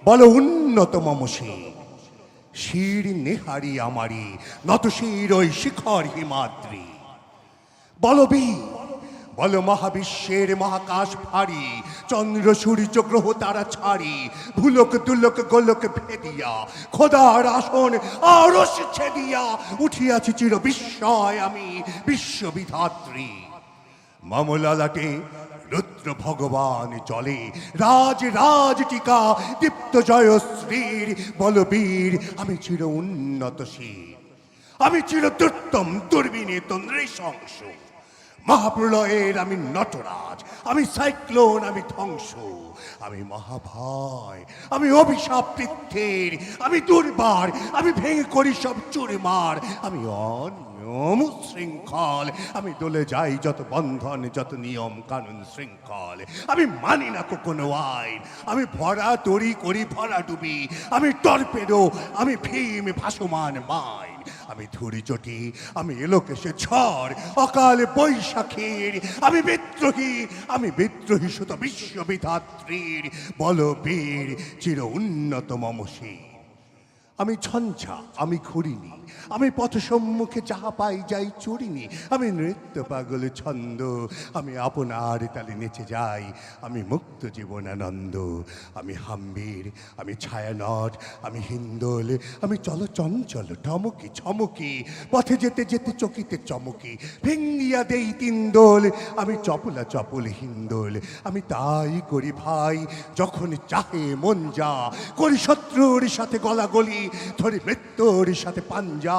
বলো উন্নত মম শির নেহারি আমারি নত শির ওই শিখর হিমাদ্রি। বলো বীর, বলো মহাবিশ্বের মহাকাশ ভারী, চন্দ্র সূর্য গ্রহ তারা ছাড়ি, ভুলক দুলক গোলক ভেদিয়া খোদার আসন আরশ ছেদিয়া উঠিয়াছি চির বিস্ময় আমি বিশ্ববিধাত্রী। মামলালাটে রুদ্র ভগবান জলে রাজ রাজ টিকা দীপ্ত জয়শ্রীর। বলবীর আমি চির উন্নত শির, আমি চির দুর্তম দুর্বিনীত নৃশংস। মহাপ্রলয়ের আমি নটরাজ, আমি সাইক্লোন, আমি ধ্বংস, আমি মহাভয়, আমি অভিশাপ পৃথ্বীর, আমি দুর্বার, আমি ভেঙে করি সব চুরমার, আমি অনিয়ম শৃঙ্খল, আমি দলে যাই যত বন্ধন যত নিয়ম কানুন শৃঙ্খল, আমি মানি না কোনো আইন, আমি ভরা তরি করি ভরা ডুবি, আমি টর্পেডো, আমি ভীম ভাসমান মাইন, আমি ধুরি চটি, আমি এলোকেশে ঝড় অকাল বৈশাখীর, আমি বিদ্রোহী, আমি বিদ্রোহী সুত বিশ্ববিধাত্রীর। বলবীর চির উন্নত মম শির। আমি ঝঞ্ঝা, আমি ঘুরিনি, আমি পথ সম্মুখে যাহা পাই যাই চুরিনি, আমি নৃত্য পাগল ছন্দ, আমি আপনার তালে নেচে যাই, আমি মুক্ত জীবনানন্দ, আমি হাম্বির, আমি ছায়ানট, আমি হিন্দোল, আমি চল চঞ্চল ঠমকি ছমকি, পথে যেতে যেতে চকিতে চমকি ভেঙ্গিয়া দেই তিনদোল, আমি চপলা চপল হিন্দোল, আমি তাই করি ভাই যখন চাহে মন যা, করি শত্রুর সাথে গলাগলি, ধরি মৃত্যুর সাথে পাঞ্জা।